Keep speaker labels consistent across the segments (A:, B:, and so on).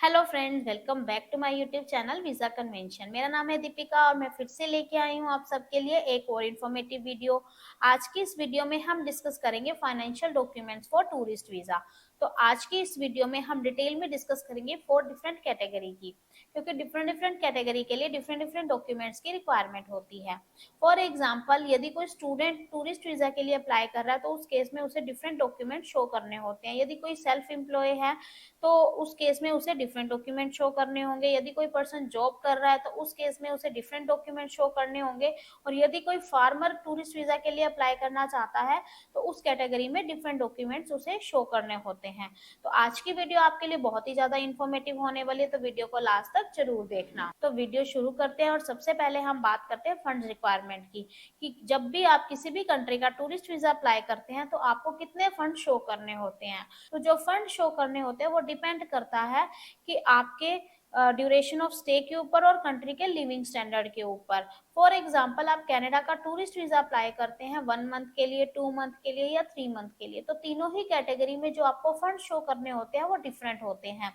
A: Hello friends, welcome back to my YouTube channel visa convention. मेरा नाम है दीपिका और मैं फिर से लेके आई हूँ आप सबके लिए एक और इन्फॉर्मेटिव वीडियो। आज की इस वीडियो में हम डिस्कस करेंगे financial documents for tourist visa. तो आज की इस वीडियो में हम डिटेल में डिस्कस करेंगे 4 डिफरेंट कैटेगरी की, क्योंकि डिफरेंट डिफरेंट कैटेगरी के लिए डिफरेंट डिफरेंट डॉक्यूमेंट्स की रिक्वायरमेंट होती है। फॉर एग्जाम्पल, यदि कोई स्टूडेंट टूरिस्ट वीजा के लिए अप्लाई कर रहा है तो उस केस में उसे डिफरेंट डॉक्यूमेंट शो करने होते हैं। यदि कोई सेल्फ एम्प्लॉय है तो उस केस में उसे डिफरेंट डॉक्यूमेंट शो करने होंगे। यदि कोई पर्सन जॉब कर रहा है तो उस केस में उसे डिफरेंट डॉक्यूमेंट शो करने होंगे। और यदि कोई फार्मर टूरिस्ट वीजा के लिए अप्लाई करना चाहता है तो उस कैटेगरी में डिफरेंट डॉक्यूमेंट्स उसे शो करने होते हैं। तो आज की वीडियो आपके लिए बहुत ही ज्यादा इन्फॉर्मेटिव होने वाली है, तो वीडियो को लास्ट तक जरूर देखना। तो वीडियो शुरू करते हैं और सबसे पहले हम बात करते हैं फंड रिक्वायरमेंट की, कि जब भी आप किसी भी कंट्री का टूरिस्ट वीजा अप्लाई करते हैं तो आपको कितने फंड शो करने होते हैं। तो जो फंड शो करने होते हैं वो डिपेंड करता है कि आपके ड्यूरेशन ऑफ स्टे के ऊपर और कंट्री के लिविंग स्टैंडर्ड के ऊपर। फॉर एग्जाम्पल, आप कनाडा का टूरिस्ट वीजा अप्लाई करते हैं 1 मंथ के लिए, 2 मंथ के लिए या 3 मंथ के लिए, तो तीनों ही कैटेगरी में जो आपको फंड शो करने होते हैं वो डिफरेंट होते हैं,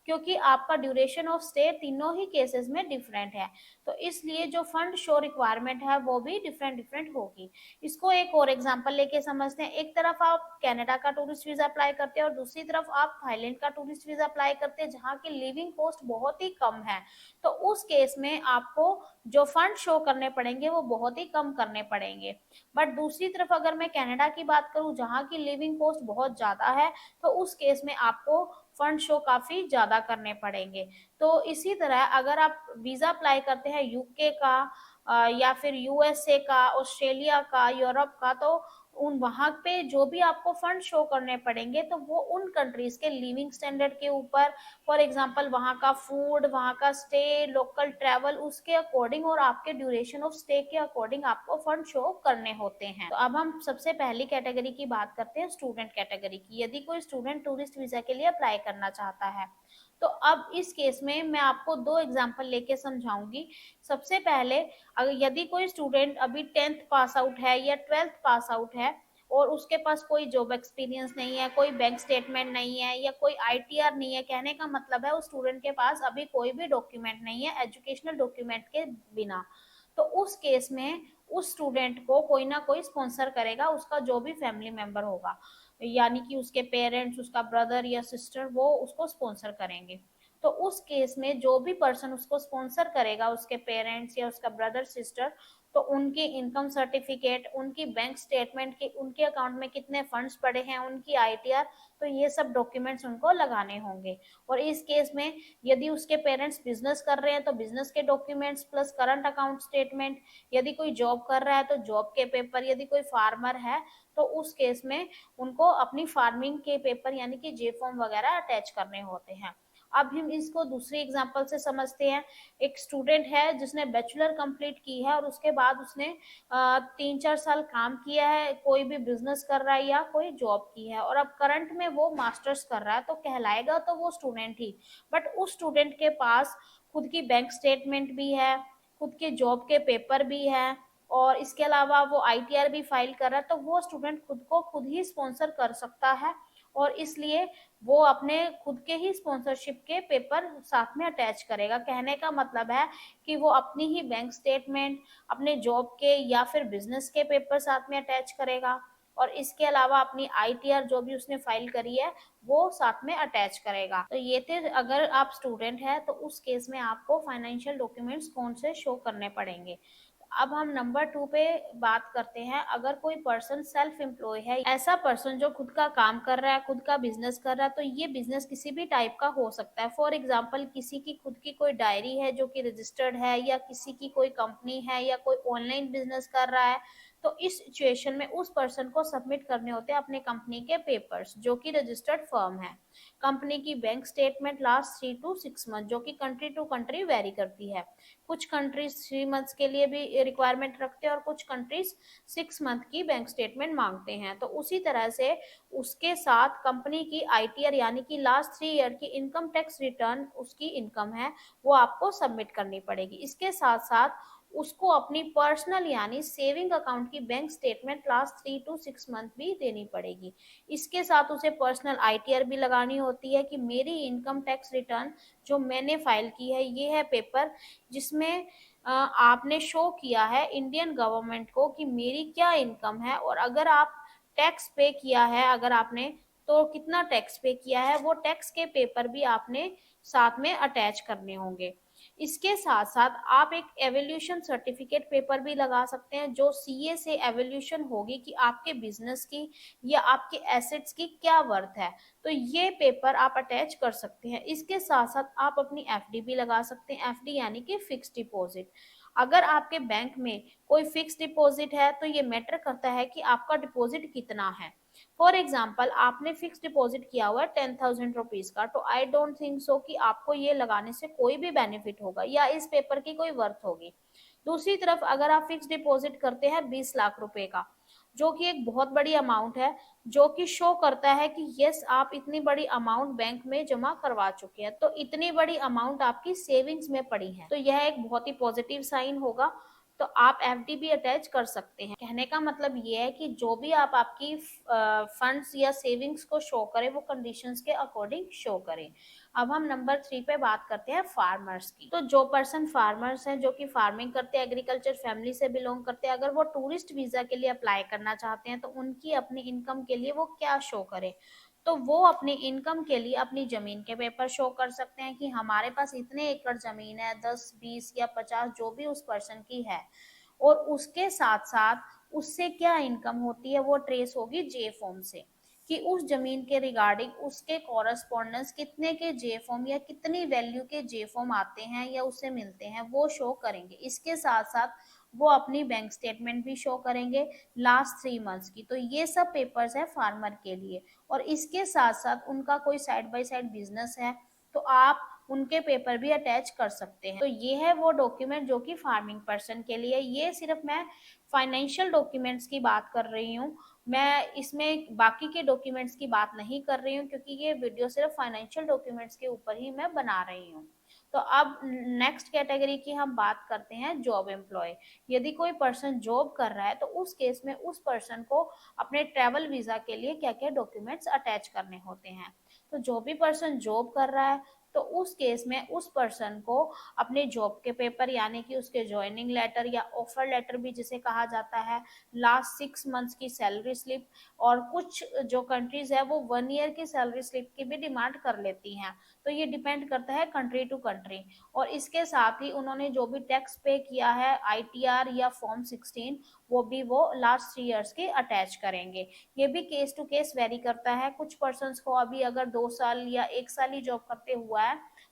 A: क्योंकि आपका ड्यूरेशन ऑफ स्टे तीनों ही केसेस में डिफरेंट है। तो इसलिए जो फंड शो रिक्वायरमेंट है वो भी डिफरेंट डिफरेंट होगी। इसको एक और एग्जांपल लेके समझते हैं। एक तरफ आप कनाडा का टूरिस्ट वीजा अप्लाई करते हैं और दूसरी तरफ आप थाईलैंड का टूरिस्ट वीजा अप्लाई करते हैं, जहाँ की लिविंग कॉस्ट बहुत ही कम है। तो उस केस में आपको जो फंड शो करने पड़ेंगे वो बहुत ही कम करने पड़ेंगे। बट दूसरी तरफ अगर मैं कनाडा की बात करूँ, जहाँ की लिविंग कॉस्ट बहुत ज्यादा है, तो उस केस में आपको फंड शो काफी ज्यादा करने पड़ेंगे। तो इसी तरह अगर आप वीजा अप्लाई करते हैं यूके का या फिर यूएसए का, ऑस्ट्रेलिया का, यूरोप का, तो उन वहां पे जो भी आपको फंड शो करने पड़ेंगे तो वो उन कंट्रीज के लिविंग स्टैंडर्ड के ऊपर, फॉर एग्जांपल वहां का फूड, वहां का स्टे, लोकल ट्रैवल, उसके अकॉर्डिंग और आपके ड्यूरेशन ऑफ स्टे के अकॉर्डिंग आपको फंड शो करने होते हैं। तो अब हम सबसे पहली कैटेगरी की बात करते हैं, स्टूडेंट कैटेगरी की। यदि कोई स्टूडेंट टूरिस्ट वीजा के लिए अप्लाई करना चाहता है तो अब इस केस में मैं आपको 2 एग्जाम्पल लेके समझाऊंगी। सबसे पहले, अगर यदि कोई स्टूडेंट अभी 10th पास आउट है या 12th पास आउट है और उसके पास कोई जॉब एक्सपीरियंस नहीं है, कोई बैंक स्टेटमेंट नहीं है या कोई आईटीआर नहीं है, कहने का मतलब है उस स्टूडेंट के पास अभी कोई भी डॉक्यूमेंट नहीं है एजुकेशनल डॉक्यूमेंट के बिना, तो उस केस में उस स्टूडेंट को कोई ना कोई स्पॉन्सर करेगा, उसका जो भी फैमिली मेंबर होगा, यानी कि उसके पेरेंट्स, उसका ब्रदर या सिस्टर, वो उसको स्पॉन्सर करेंगे। तो उस केस में जो भी पर्सन उसको स्पॉन्सर करेगा, उसके पेरेंट्स या उसका ब्रदर सिस्टर, तो उनकी इनकम सर्टिफिकेट, उनकी बैंक स्टेटमेंट की, उनके अकाउंट में कितने फंड्स पड़े हैं, उनकी आईटीआर, तो ये सब डॉक्यूमेंट्स उनको लगाने होंगे। और इस केस में यदि उसके पेरेंट्स बिजनेस कर रहे हैं तो बिजनेस के documents plus current account statement, यदि कोई जॉब कर रहा है तो जॉब के पेपर, यदि कोई फार्मर है तो उस केस में उनको अपनी फार्मिंग के पेपर यानी कि जे फॉर्म वगैरह अटैच करने होते हैं। अब हम इसको दूसरे एग्जांपल से समझते हैं। एक स्टूडेंट है जिसने बैचलर कंप्लीट की है और उसके बाद उसने 3-4 साल काम किया है, कोई भी बिजनेस कर रहा है या कोई जॉब की है, और अब करंट में वो मास्टर्स कर रहा है, तो कहलाएगा तो वो स्टूडेंट ही। बट उस स्टूडेंट के पास खुद की बैंक स्टेटमेंट भी है, खुद के जॉब के पेपर भी है, और इसके अलावा वो आईटीआर भी फाइल कर रहा है, तो वो स्टूडेंट खुद को खुद ही स्पॉन्सर कर सकता है। और इसलिए वो अपने खुद के ही स्पॉन्सरशिप के पेपर साथ में अटैच करेगा। कहने का मतलब है कि वो अपनी ही बैंक स्टेटमेंट, अपने जॉब के या फिर बिजनेस के पेपर साथ में अटैच करेगा, और इसके अलावा अपनी आईटीआर जो भी उसने फाइल करी है वो साथ में अटैच करेगा। तो ये थे, अगर आप स्टूडेंट है तो उस केस में आपको फाइनेंशियल डॉक्यूमेंट्स कौन से शो करने पड़ेंगे। अब हम नंबर 2 पे बात करते हैं। अगर कोई पर्सन सेल्फ एम्प्लॉय है, ऐसा पर्सन जो खुद का काम कर रहा है, खुद का बिजनेस कर रहा है, तो ये बिजनेस किसी भी टाइप का हो सकता है। फॉर एग्जांपल, किसी की खुद की कोई डायरी है जो कि रजिस्टर्ड है, या किसी की कोई कंपनी है, या कोई ऑनलाइन बिजनेस कर रहा है, तो इस सिचुएशन में उस पर्सन को सबमिट करने होते हैं अपने कंपनी के पेपर्स जो कि रजिस्टर्ड फर्म है। कंपनी की bank statement last 3 to 6 month, जो कि कंट्री टू कंट्री वेरी करती है। कुछ कंट्रीज 3 मंथ्स के लिए भी रिक्वायरमेंट रखते हैं और कुछ कंट्रीज 6 मंथ की बैंक स्टेटमेंट मांगते हैं। तो उसी तरह से उसके साथ कंपनी की आईटीआर यानी कि लास्ट 3 ईयर की इनकम टैक्स रिटर्न, उसकी इनकम है, वो आपको सबमिट करनी पड़ेगी। इसके साथ साथ उसको अपनी पर्सनल यानी सेविंग अकाउंट की bank statement last 3 to 6 month भी देनी पड़ेगी। इसके साथ उसे पर्सनल आईटीआर भी लगानी होती है कि मेरी इनकम टैक्स रिटर्न जो मैंने फाइल की है ये है पेपर जिसमें आपने शो किया है इंडियन गवर्नमेंट को कि मेरी क्या इनकम है, और अगर आप टैक्स पे किया है अगर आपने तो कितना टैक्स पे किया है, वो टैक्स के पेपर भी आपने साथ में अटैच करने होंगे। इसके साथ साथ आप एक एवोल्यूशन सर्टिफिकेट पेपर भी लगा सकते हैं जो सीए से एवोल्यूशन होगी कि आपके बिजनेस की या आपके एसेट्स की क्या वर्थ है, तो ये पेपर आप अटैच कर सकते हैं। इसके साथ साथ आप अपनी एफडी भी लगा सकते हैं, एफडी यानी कि फिक्स डिपॉजिट। अगर आपके बैंक में कोई फिक्स डिपॉजिट है तो ये मैटर करता है कि आपका डिपॉजिट कितना है। फॉर एग्जाम्पल आपने फिक्स डिपॉजिट किया हुआ है 10,000 रुपीज का, तो आई डोंट थिंक सो कि आपको ये लगाने से कोई भी बेनिफिट होगा या इस पेपर की कोई वर्थ होगी। दूसरी तरफ अगर आप फिक्स डिपॉजिट करते हैं 20 लाख रुपए का, जो कि एक बहुत बड़ी अमाउंट है, जो कि शो करता है कि यस आप इतनी बड़ी अमाउंट बैंक में जमा करवा चुके हैं, तो इतनी बड़ी अमाउंट आपकी सेविंग्स में पड़ी है, तो यह एक बहुत ही पॉजिटिव साइन होगा। तो आप एफडी भी अटैच कर सकते हैं। कहने का मतलब ये है कि जो भी आप आपकी फंड्स या सेविंग्स को शो करें वो कंडीशंस के अकॉर्डिंग शो करें। अब हम नंबर 3 पे बात करते हैं फार्मर्स की। तो जो पर्सन फार्मर्स हैं जो कि फार्मिंग करते हैं, एग्रीकल्चर फैमिली से बिलोंग करते हैं, अगर वो टूरिस्ट वीजा के लिए अप्लाई करना चाहते हैं तो उनकी अपनी इनकम के लिए वो क्या शो करें, तो वो अपनी इनकम के लिए अपनी जमीन के पेपर शो कर सकते हैं कि हमारे पास इतने एकड़ जमीन है, 10, 20 या 50 जो भी उस पर्सन की है, और उसके साथ साथ उससे क्या इनकम होती है वो ट्रेस होगी जे फॉर्म से, कि उस जमीन के रिगार्डिंग उसके कॉरस्पॉन्डेंस कितने के जे फॉर्म या कितनी वैल्यू के जे फॉर्म आते हैं या उससे मिलते हैं वो शो करेंगे। इसके साथ साथ वो अपनी बैंक स्टेटमेंट भी शो करेंगे लास्ट 3 मंथ्स की। तो ये सब पेपर्स है फार्मर के लिए। और इसके साथ साथ उनका कोई साइड बाय साइड बिजनेस है तो आप उनके पेपर भी अटैच कर सकते हैं। तो ये है वो डॉक्यूमेंट जो कि फार्मिंग पर्सन के लिए। ये सिर्फ मैं फाइनेंशियल डॉक्यूमेंट्स की बात कर रही हूँ, मैं इसमें बाकी के डॉक्यूमेंट्स की बात नहीं कर रही हूँ, क्योंकि ये वीडियो सिर्फ फाइनेंशियल डॉक्यूमेंट्स के ऊपर ही मैं बना रही हूँ। तो अब नेक्स्ट कैटेगरी की हम बात करते हैं जॉब एम्प्लॉय। यदि कोई पर्सन जॉब कर रहा है तो उस केस में उस पर्सन को अपने ट्रैवल वीजा के लिए क्या क्या डॉक्यूमेंट्स अटैच करने होते हैं। तो जो भी पर्सन जॉब कर रहा है तो उस केस में उस पर्सन को अपने जॉब के पेपर यानी कि उसके ज्वाइनिंग लेटर या ऑफर लेटर भी जिसे कहा जाता है, लास्ट 6 मंथ्स की सैलरी स्लिप, और कुछ जो कंट्रीज है वो 1 ईयर की सैलरी स्लिप की भी डिमांड कर लेती हैं। तो ये डिपेंड करता है कंट्री टू कंट्री। और इसके साथ ही उन्होंने जो भी टैक्स पे किया है आईटीआर या फॉर्म 16 वो भी वो लास्ट 3 इयर्स के अटैच करेंगे। ये भी केस टू केस वेरी करता है। कुछ पर्सन को अभी अगर 2 साल या 1 साल ही जॉब करते हुआ है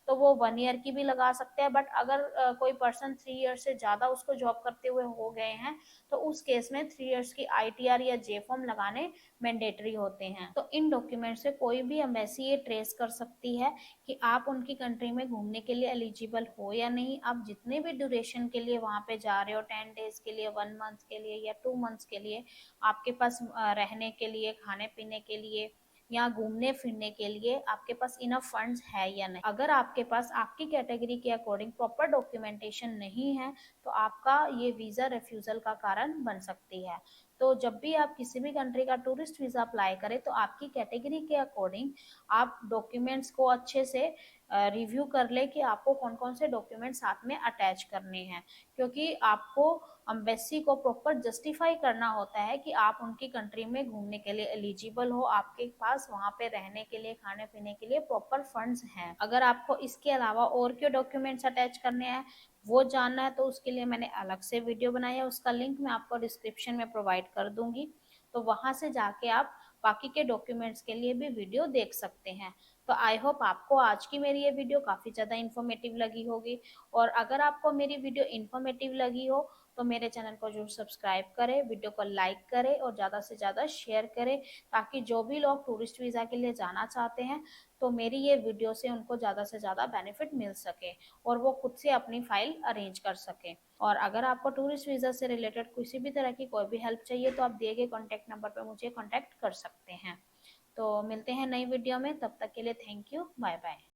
A: तो वो 1 ईयर की भी लगा सकते हैं, बट अगर कोई पर्सन 3 ईयर से ज्यादा उसको जॉब करते हुए हो गए हैं तो उस केस में 3 इयर्स की आईटीआर या जे फॉर्म लगाने मैंडेटरी होते हैं। तो इन डॉक्यूमेंट से कोई भी एम्बेसी ये ट्रेस कर सकती है कि आप उनकी कंट्री में घूमने के लिए एलिजिबल हो या नहीं। आप जितने भी ड्यूरेशन के लिए वहां पे जा रहे हो, 10 डेज के लिए, 1 मंथ के लिए या 2 मंथ्स के लिए, आपके पास रहने के लिए, खाने पीने के लिए या घूमने फिरने के लिए आपके पास इनफ फंड्स है या नहीं। अगर आपके पास आपकी कैटेगरी के अकॉर्डिंग प्रॉपर डॉक्यूमेंटेशन नहीं है तो आपका ये वीजा रिफ्यूजल का कारण बन सकती है। तो जब भी आप किसी भी कंट्री का टूरिस्ट वीजा अप्लाई करें तो आपकी कैटेगरी के अकॉर्डिंग आप डॉक्यूमेंट्स को अच्छे से रिव्यू कर ले कि आपको कौन कौन से डॉक्यूमेंट साथ में अटैच करने हैं, क्योंकि आपको अम्बेसी को प्रॉपर जस्टिफाई करना होता है कि आप उनकी कंट्री में घूमने के लिए एलिजिबल हो, आपके पास वहां पे रहने के लिए, खाने पीने के लिए प्रॉपर फंड्स हैं। अगर आपको इसके अलावा और क्यों डॉक्यूमेंट्स अटैच करने हैं वो जानना है तो उसके लिए मैंने अलग से वीडियो बनाई है, उसका लिंक मैं आपको डिस्क्रिप्शन में प्रोवाइड कर दूंगी। तो वहां से जाके आप बाकी के डॉक्यूमेंट्स के लिए भी वीडियो देख सकते हैं। तो आई होप आपको आज की मेरी ये वीडियो काफी ज्यादा इन्फॉर्मेटिव लगी होगी। और अगर आपको मेरी वीडियो इन्फॉर्मेटिव लगी हो तो मेरे चैनल को जरूर सब्सक्राइब करें, वीडियो को लाइक करें और ज़्यादा से ज़्यादा शेयर करें, ताकि जो भी लोग टूरिस्ट वीज़ा के लिए जाना चाहते हैं तो मेरी ये वीडियो से उनको ज़्यादा से ज़्यादा बेनिफिट मिल सके और वो खुद से अपनी फाइल अरेंज कर सके। और अगर आपको टूरिस्ट वीज़ा से रिलेटेड किसी भी तरह की कोई भी हेल्प चाहिए तो आप दिए गए कॉन्टैक्ट नंबर पर मुझे कॉन्टैक्ट कर सकते हैं। तो मिलते हैं नई वीडियो में, तब तक के लिए थैंक यू, बाय बाय।